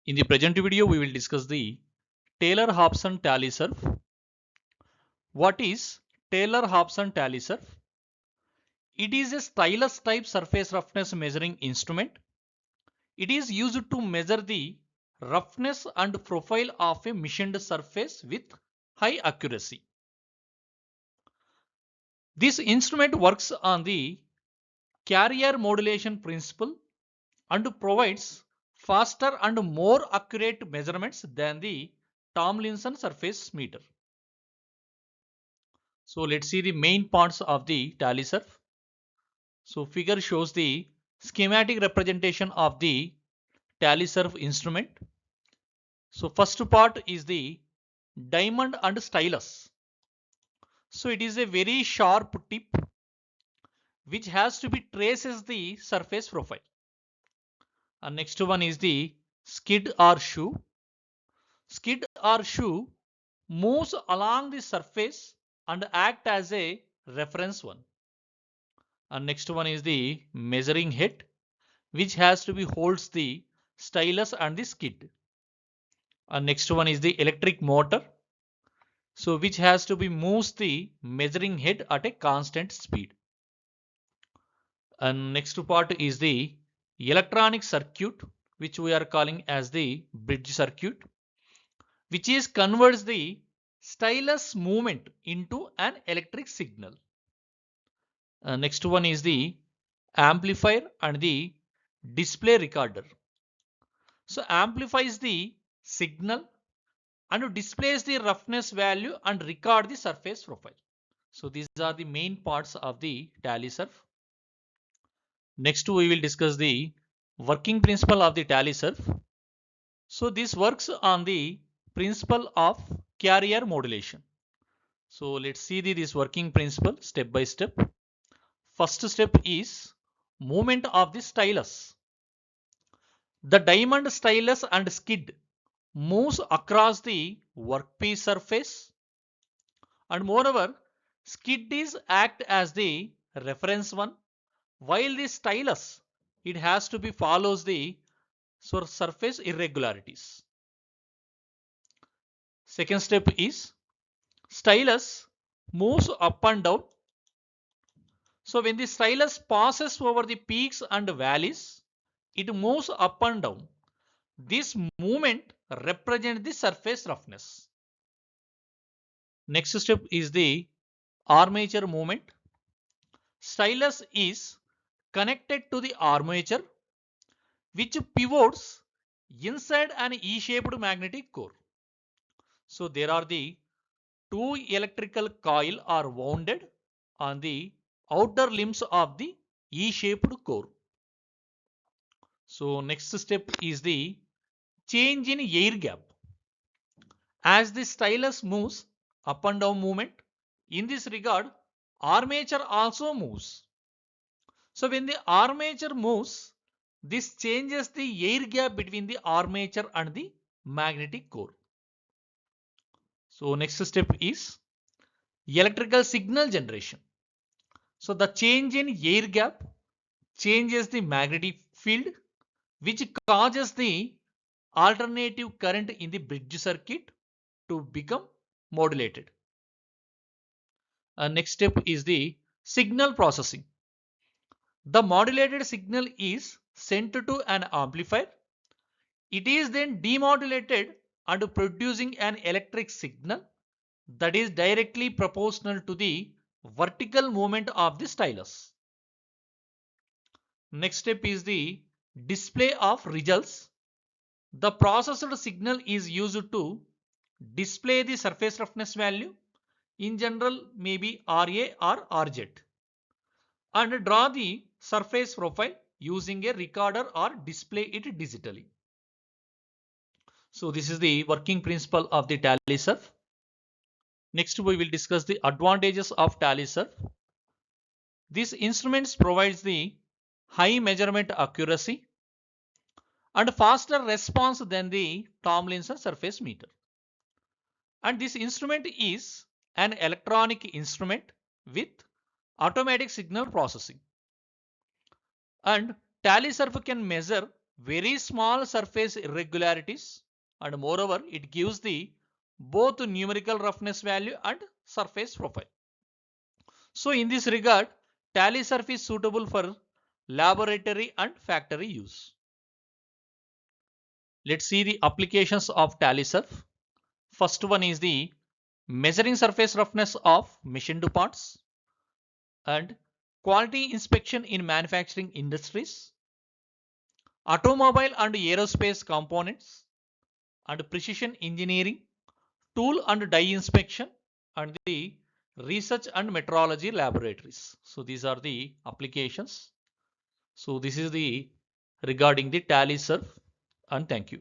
In the present video, we will discuss the Taylor-Hobson Talysurf. What is Taylor-Hobson Talysurf? It is a stylus type surface roughness measuring instrument. It is used to measure the roughness and profile of a machined surface with high accuracy. This instrument works on the carrier modulation principle and provides faster and more accurate measurements than the Tomlinson surface meter. So let's see the main parts of the Talysurf. So figure shows the schematic representation of the Talysurf instrument. So first part is the diamond and stylus. So it is a very sharp tip which has to be traces the surface profile. And next one is the skid or shoe. Skid or shoe moves along the surface and act as a reference one. And next one is the measuring head, which has to be holds the stylus and the skid. And next one is the electric motor, so which has to be moves the measuring head at a constant speed. And next part is the electronic circuit, which we are calling as the bridge circuit, which is converts the stylus movement into an electric signal. Next one is the amplifier and the display recorder. So amplifies the signal and displays the roughness value and record the surface profile. So these are the main parts of the Talysurf. Next we will discuss the working principle of the Talysurf. So this works on the principle of carrier modulation. So let's see this working principle step by step. First step is movement of the stylus. The diamond stylus and skid moves across the workpiece surface, and moreover skid is act as the reference one, while the stylus it has to be follows the surface irregularities. Second step is stylus moves up and down. So when the stylus passes over the peaks and valleys, it moves up and down. This movement represents the surface roughness. Next step is the armature movement. Stylus is connected to the armature, which pivots inside an E-shaped magnetic core. So there are the two electrical coils are wounded on the outer limbs of the E-shaped core. So next step is the change in air gap. As the stylus moves up and down movement, in this regard armature also moves. So when the armature moves, this changes the air gap between the armature and the magnetic core. So next step is electrical signal generation. So the change in air gap changes the magnetic field, which causes the alternative current in the bridge circuit to become modulated. Next step is the signal processing. The modulated signal is sent to an amplifier. It is then demodulated and producing an electric signal that is directly proportional to the vertical movement of the stylus. Next step is the display of results. The processed signal is used to display the surface roughness value, in general maybe RA or RZ, and draw the surface profile using a recorder or display it digitally. So this is the working principle of the Talysurf. Next we will discuss the advantages of Talysurf. This instrument provides the high measurement accuracy and faster response than the Tomlinson surface meter. And this instrument is an electronic instrument with automatic signal processing. And Talysurf can measure very small surface irregularities, and moreover it gives the both numerical roughness value and surface profile. So in this regard, Talysurf is suitable for laboratory and factory use. Let's see the applications of Talysurf. First one is the measuring surface roughness of machined parts and quality inspection in manufacturing industries, automobile and aerospace components, and precision engineering, tool and die inspection, and the research and metrology laboratories. So these are the applications. So this is the regarding the Talysurf, and thank you.